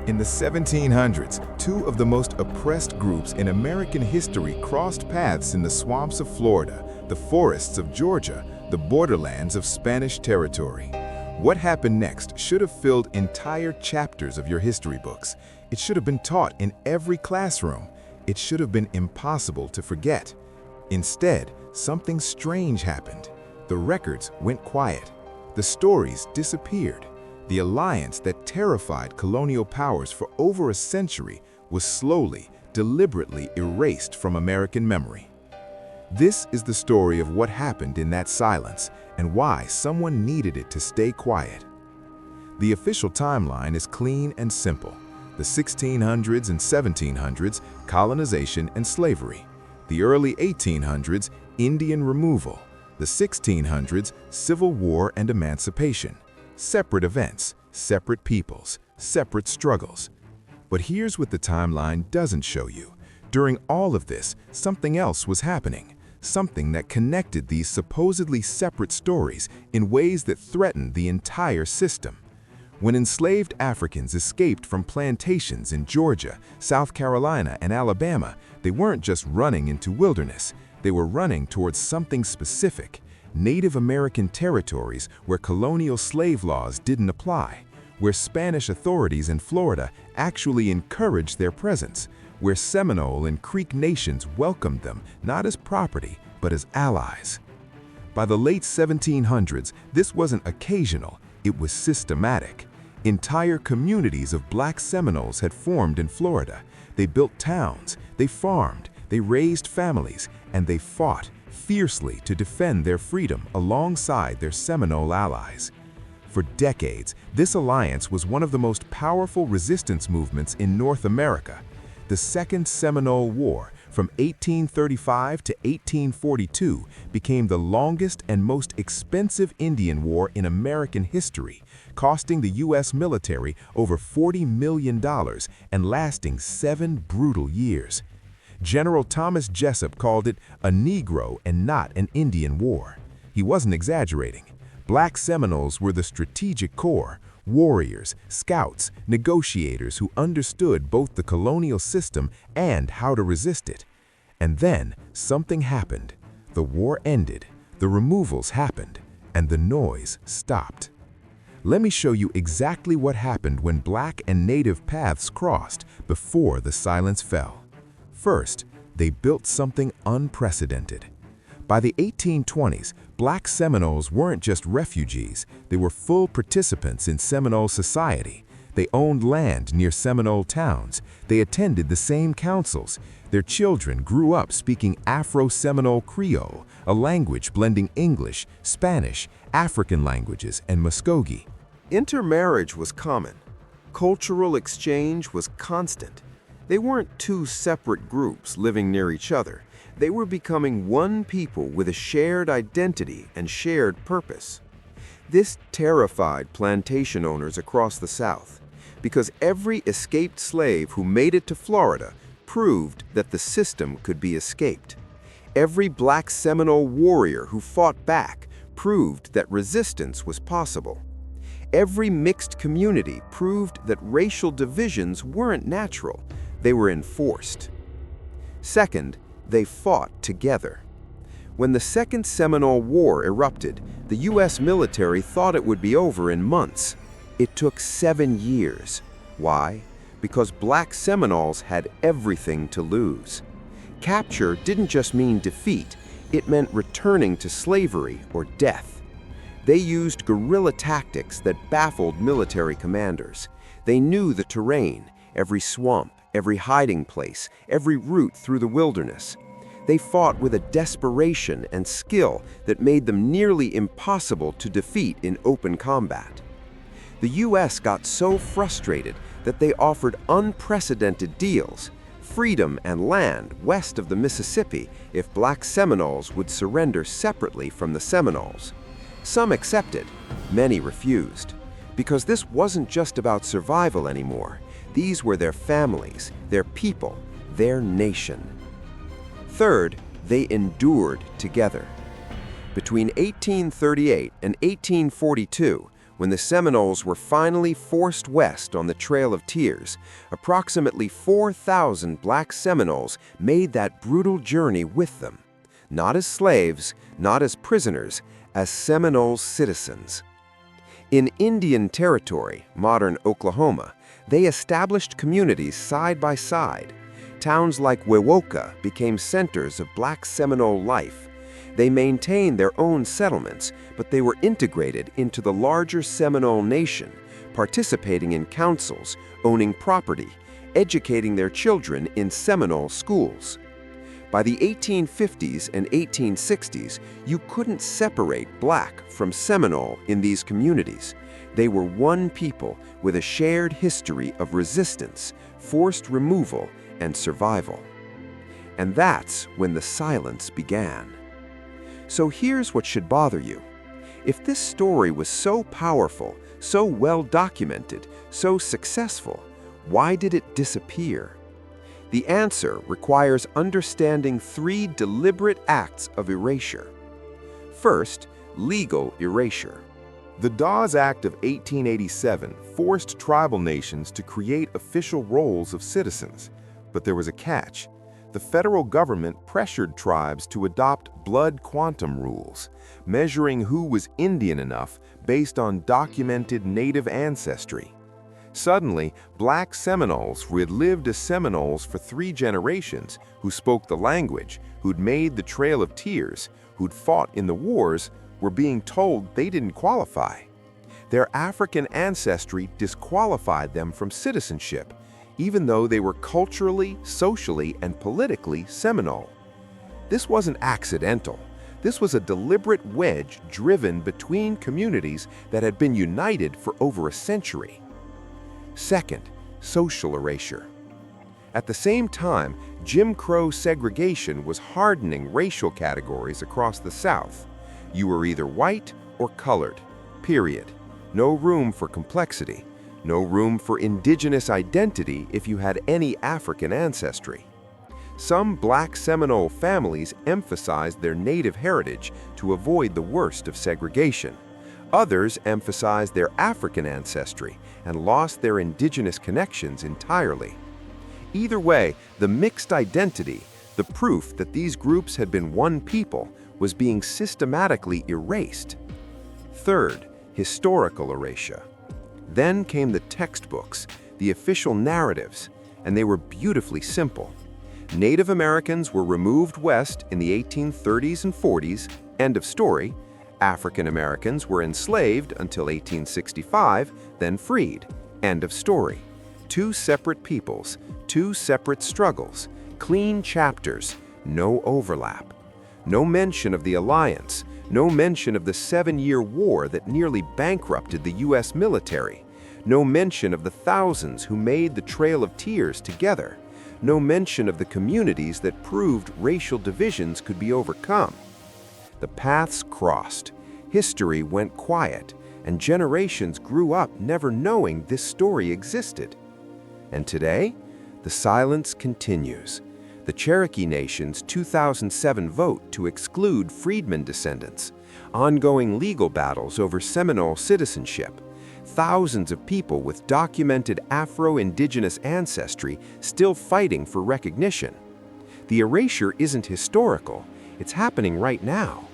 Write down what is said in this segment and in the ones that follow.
In the 1700s, two of the most oppressed groups in American history crossed paths in the swamps of Florida, the forests of Georgia, the borderlands of Spanish territory. What happened next should have filled entire chapters of your history books. It should have been taught in every classroom. It should have been impossible to forget. Instead, something strange happened. The records went quiet. The stories disappeared. The alliance that terrified colonial powers for over a century was slowly, deliberately erased from American memory. This is the story of what happened in that silence and why someone needed it to stay quiet. The official timeline is clean and simple. The 1600s and 1700s, colonization and slavery. The early 1800s, Indian removal. The 1600s, Civil War and emancipation. Separate events, separate peoples, separate struggles. But here's what the timeline doesn't show you. During all of this, something else was happening, something that connected these supposedly separate stories in ways that threatened the entire system. When enslaved Africans escaped from plantations in Georgia, South Carolina, and Alabama, they weren't just running into wilderness. They were running towards something specific. Native American territories where colonial slave laws didn't apply, where Spanish authorities in Florida actually encouraged their presence, where Seminole and Creek nations welcomed them not as property, but as allies. By the late 1700s, this wasn't occasional, it was systematic. Entire communities of Black Seminoles had formed in Florida. They built towns, they farmed, they raised families, and they fought fiercely to defend their freedom alongside their Seminole allies. For decades, this alliance was one of the most powerful resistance movements in North America. The Second Seminole War, from 1835 to 1842, became the longest and most expensive Indian war in American history, costing the U.S. military over $40 million and lasting 7 brutal years. General Thomas Jessup called it a Negro and not an Indian war. He wasn't exaggerating. Black Seminoles were the strategic core, warriors, scouts, negotiators who understood both the colonial system and how to resist it. And then something happened. The war ended, the removals happened, and the noise stopped. Let me show you exactly what happened when Black and Native paths crossed before the silence fell. First, they built something unprecedented. By the 1820s, Black Seminoles weren't just refugees, they were full participants in Seminole society. They owned land near Seminole towns. They attended the same councils. Their children grew up speaking Afro-Seminole Creole, a language blending English, Spanish, African languages, and Muskogee. Intermarriage was common. Cultural exchange was constant. They weren't two separate groups living near each other. They were becoming one people with a shared identity and shared purpose. This terrified plantation owners across the South, because every escaped slave who made it to Florida proved that the system could be escaped. Every Black Seminole warrior who fought back proved that resistance was possible. Every mixed community proved that racial divisions weren't natural. They were enforced. Second, they fought together. When the Second Seminole War erupted, the U.S. military thought it would be over in months. It took 7 years. Why? Because Black Seminoles had everything to lose. Capture didn't just mean defeat, it meant returning to slavery or death. They used guerrilla tactics that baffled military commanders. They knew the terrain, every swamp, every hiding place, every route through the wilderness. They fought with a desperation and skill that made them nearly impossible to defeat in open combat. The U.S. got so frustrated that they offered unprecedented deals, freedom and land west of the Mississippi if Black Seminoles would surrender separately from the Seminoles. Some accepted, many refused, because this wasn't just about survival anymore. These were their families, their people, their nation. Third, they endured together. Between 1838 and 1842, When the Seminoles were finally forced west on the Trail of Tears, approximately 4,000 black Seminoles made that brutal journey with them, not as slaves, not as prisoners, as Seminole citizens. In Indian Territory, modern Oklahoma, they established communities side by side. Towns like Wewoka became centers of black Seminole life. They maintained their own settlements, but they were integrated into the larger Seminole nation, participating in councils, owning property, educating their children in Seminole schools. By the 1850s and 1860s, you couldn't separate black from Seminole in these communities. They were one people with a shared history of resistance, forced removal, and survival. And that's when the silence began. So here's what should bother you. If this story was so powerful, so well documented, so successful, why did it disappear? The answer requires understanding 3 deliberate acts of erasure. First, legal erasure. The Dawes Act of 1887 forced tribal nations to create official rolls of citizens. But there was a catch. The federal government pressured tribes to adopt blood quantum rules, measuring who was Indian enough based on documented native ancestry. Suddenly, black Seminoles who had lived as Seminoles for 3 generations, who spoke the language, who'd made the Trail of Tears, who'd fought in the wars, were being told they didn't qualify. Their African ancestry disqualified them from citizenship, even though they were culturally, socially, and politically Seminole. This wasn't accidental. This was a deliberate wedge driven between communities that had been united for over a century. Second, social erasure. At the same time, Jim Crow segregation was hardening racial categories across the South. You were either white or colored, period. No room for complexity. No room for indigenous identity if you had any African ancestry. Some black Seminole families emphasized their native heritage to avoid the worst of segregation. Others emphasized their African ancestry and lost their indigenous connections entirely. Either way, the mixed identity, the proof that these groups had been one people, was being systematically erased. Third, historical erasure. Then came the textbooks, the official narratives, and they were beautifully simple. Native Americans were removed west in the 1830s and 40s, end of story. African Americans were enslaved until 1865, then freed, end of story. 2 separate peoples, 2 separate struggles, clean chapters, no overlap. No mention of the alliance, no mention of the 7-year war that nearly bankrupted the U.S. military. No mention of the thousands who made the Trail of Tears together. No mention of the communities that proved racial divisions could be overcome. The paths crossed, history went quiet, and generations grew up never knowing this story existed. And today, the silence continues. The Cherokee Nation's 2007 vote to exclude freedmen descendants, ongoing legal battles over Seminole citizenship, thousands of people with documented Afro-Indigenous ancestry still fighting for recognition. The erasure isn't historical, it's happening right now.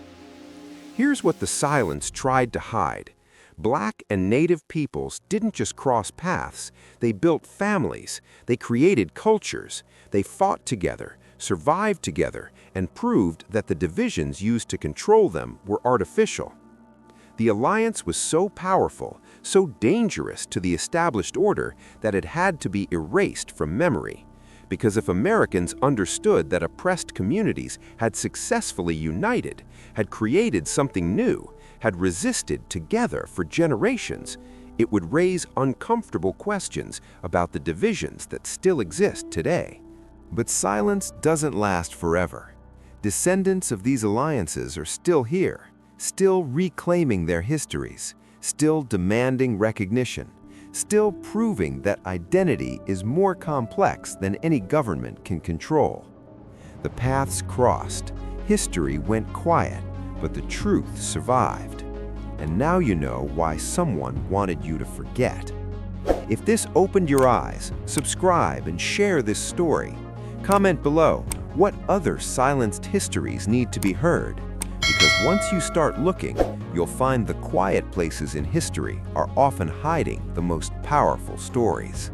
Here's what the silence tried to hide. Black and Native peoples didn't just cross paths, they built families, they created cultures, they fought together, survived together, and proved that the divisions used to control them were artificial. The alliance was so powerful, so dangerous to the established order that it had to be erased from memory. Because if Americans understood that oppressed communities had successfully united, had created something new, had resisted together for generations, it would raise uncomfortable questions about the divisions that still exist today. But silence doesn't last forever. Descendants of these alliances are still here, still reclaiming their histories, still demanding recognition, still proving that identity is more complex than any government can control. The paths crossed, history went quiet, but the truth survived. And now you know why someone wanted you to forget. If this opened your eyes, subscribe and share this story. Comment below what other silenced histories need to be heard. Because once you start looking, you'll find the quiet places in history are often hiding the most powerful stories.